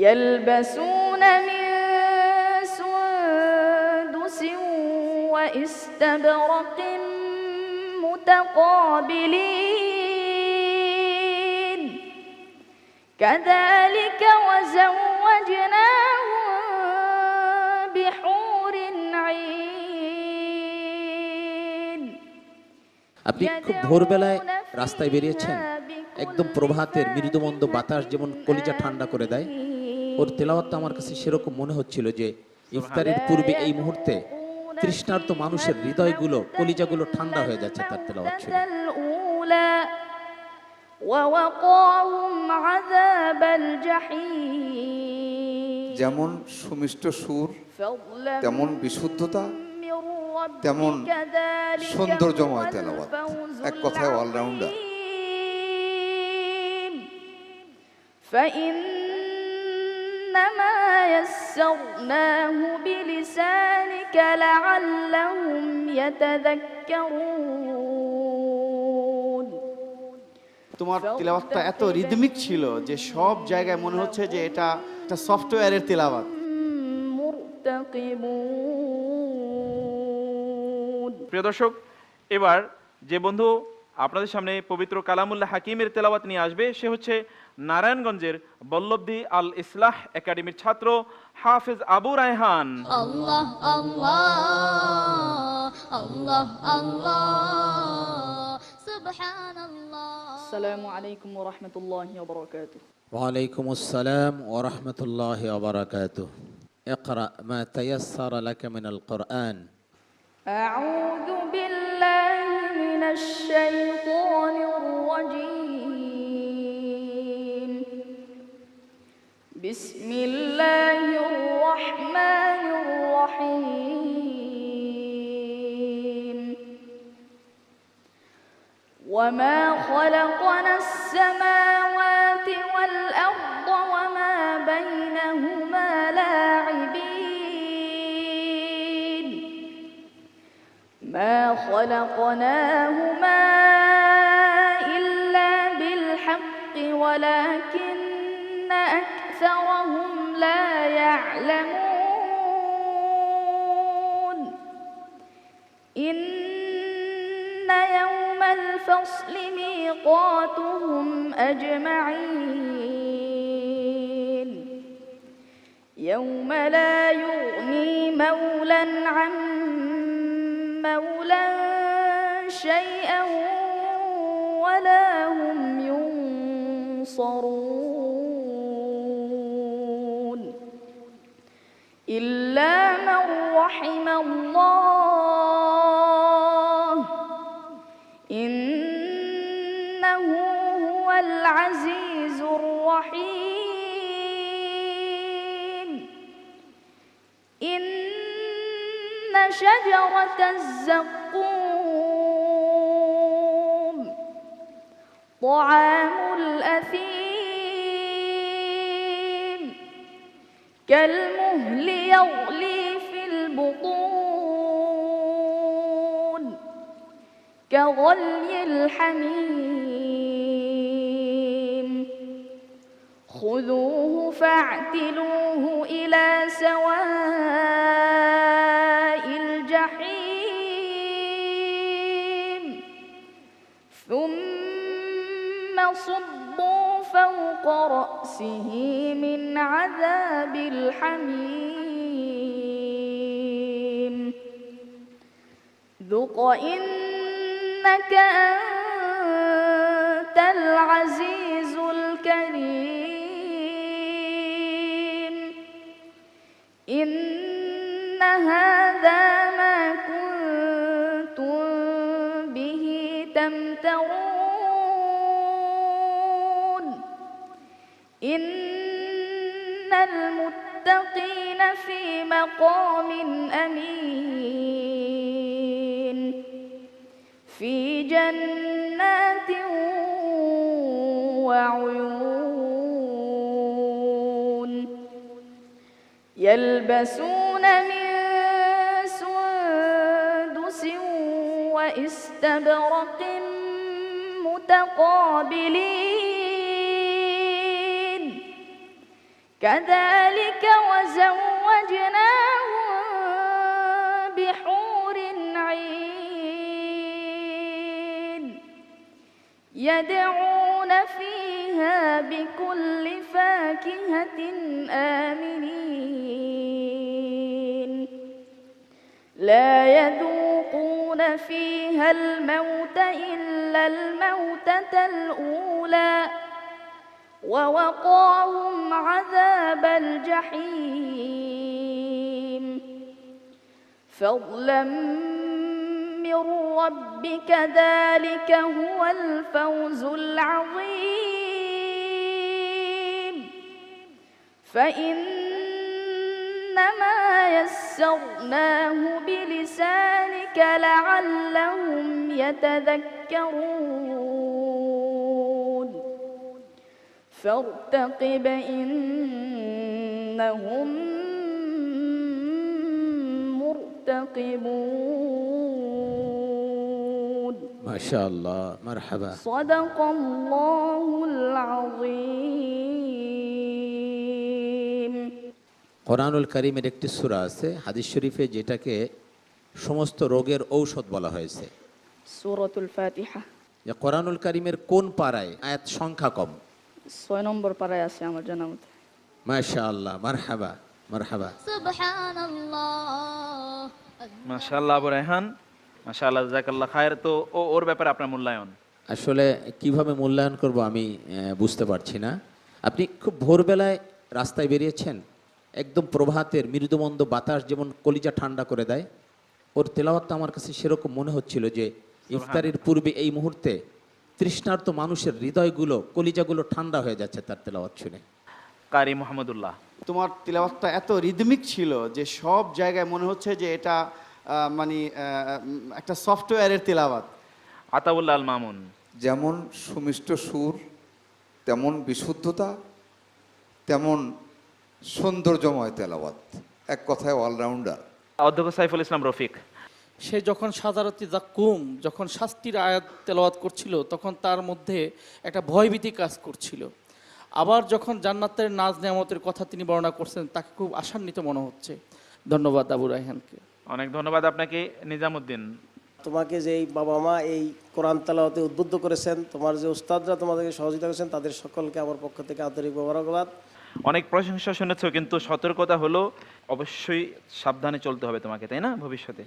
يلبسون من سندس واستبرق متقابلين كذلك وزوجناهم بحور عين আপনি খুব ভোরবেলায় রাস্তায় বেরিয়েছেন, একদম প্রভাতের মৃদুমন্দ বাতাস যেমন কলিজা ঠান্ডা করে দেয়, ওর তেলাওয়াতটা আমার কাছে সেরকম মনে হচ্ছিল যে ইফতারের পূর্বে এই মুহূর্তে তৃষ্ণার্ত মানুষের হৃদয়গুলো, কলিজাগুলো ঠান্ডা হয়ে যাচ্ছে তার তেলাওয়াত শুনে। যেমন সুমিষ্ট সুর, তেমন বিশুদ্ধতা, তেমন সৌন্দর্যময় তেলাওয়াত, এক কথায় অলরাউন্ডার। فإنما يسرناه بلسانك لعلهم يتذكرون তোমার তিলাওয়াতটা এত রিদমিক ছিল যে সব জায়গায় মনে হচ্ছে যে এটা একটা সফটওয়্যারের তিলাওয়াত। প্রিয় দর্শক, এবার যে বন্ধু আপনাদের সামনে পবিত্র কালামুল্লাহ হাকিমের তেলাওয়াত নিয়ে আসবে সে হচ্ছে নারায়ণগঞ্জের বল্লভদী আল ইসলাহ একাডেমির ছাত্র হাফেজ আবু রায়হান। আল্লাহ আল্লাহ আল্লাহ আল্লাহ সুবহানাল্লাহ। আসসালামু আলাইকুম ওয়া রাহমাতুল্লাহি ওয়া বারাকাতুহু। ওয়া আলাইকুমুস সালাম ওয়া রাহমাতুল্লাহি ওয়া বারাকাতুহু। ইকরা মা তায়াসসারা লাকা মিনাল কুরআন। আউযু বিল্লাহি মিনাশ শাইতানির রাজীম। বিসমিল্লাহির রাহমানির রাহিম। وما خلقنا السماوات والأرض وما بينهما لاعبين ما خلقناهما إلا بالحق ولكن أكثرهم لا يعلمون إن يوم الفصل ميقاتهم أجمعين يوم لا يغني مولا عن مولا شيئا ولا هم ينصرون إلا من رحم الله إنه هو العزيز الرحيم إن شجرة الزقوم طعام الأثيم كالمهل يغلي في البطون كغلي الحميم خذوه فاعتلوه إلى سواء الجحيم ثم صبوا فوق رأسه من عذاب الحميم ذق إنك أنت العزيز الكريم إن هذا ما كنتم به تمترون إن المتقين في مقام أمين في جنات وعيون يلبسون من سندس واستبرق متقابلين كذلك وزوجناهم بحور عين يدعون فيها بكل فاكهة آمنين لا يذوقون فيها الموت إلا الموتة الأولى ووقاهم عذاب الجحيم فضلا من ربك ذلك هو الفوز العظيم فإنما يسرناه بلسانك لعلهم يتذكرون فارتقب إنهم مرتقبون মাশাআল্লাহ, মারহাবা। صدق الله العظيم কোরআনুল কারীমের একটি সূরা আছে হাদিস শরীফে যেটাকে সমস্ত রোগের ঔষধ বলা হয়েছে। سورة الفاتحة যে কোরআনুল কারীমের কোন পারায় আয়াত সংখ্যা কম? 6 নম্বর পারায় আছে আমার জানা মতে। মাশাআল্লাহ, মারহাবা মারহাবা। সুবহানাল্লাহ মাশাআল্লাহ আবু রায়হান, মাশাআল্লাহ, জাযাকাল্লাহ খায়ের। তো ওর ব্যাপারে আপনার মূল্যায়ন? আসলে কিভাবে মূল্যায়ন করব আমি বুঝতে পারছি না। আপনি খুব ভোরবেলায় রাস্তায় বেরিয়েছেন, একদম প্রভাতের মৃদুমন্দ বাতাস যেমন কলিজা ঠান্ডা করে দেয়, ওর তেলাওয়াতটা আমার কাছে সেরকম মনে হচ্ছিল যে ইফতারের পূর্বে এই মুহূর্তে তৃষ্ণার্ত মানুষের হৃদয়গুলো, কলিজাগুলো ঠান্ডা হয়ে যাচ্ছে তার তেলাওয়াত শুনে। কারি মোহাম্মদুল্লাহ, তোমার তিলাওয়াতটা এত রিদমিক ছিল যে সব জায়গায় মনে হচ্ছে যে এটা একটা সফটওয়্যারের তিলাওয়াত। আতাউল্লাহ আল মামুন, যেমন সুমিষ্ট সুর, তেমন বিশুদ্ধতা, তেমন সৌন্দর্যময় তেলাওয়াত, এক কথায় অলরাউন্ডার। অধ্যক্ষ সাইফুল ইসলাম রফিক, সে যখন সাজারতি জাক্কুম যখন শাস্তির আয়াত তেলাওয়াত করছিল তখন তার মধ্যে একটা ভয়ভীতি কাজ করছিল। আবার যখন জান্নাতের নাজ নেয়ামতের কথা তিনি বর্ণনা করছেন তাকে খুব আশান্বিত মনে হচ্ছে। ধন্যবাদ আবু রায়হানকে। অনেক ধন্যবাদ আপনাকে। নিজামুদ্দিন, তোমাকে যে এই বাবা মা এই কোরআন তেলাওয়াতে উদ্বুদ্ধ করেছেন, তোমার যে উস্তাদরা তোমাদেরকে সহযোগিতা করেছেন, তাদের সকলকে আমার পক্ষ থেকে আন্তরিক মোবারকবাদ। অনেক প্রশংসা শুনেছো, কিন্তু সতর্কতা হলো অবশ্যই সাবধানে চলতে হবে তোমাকে, তাই না ভবিষ্যতে?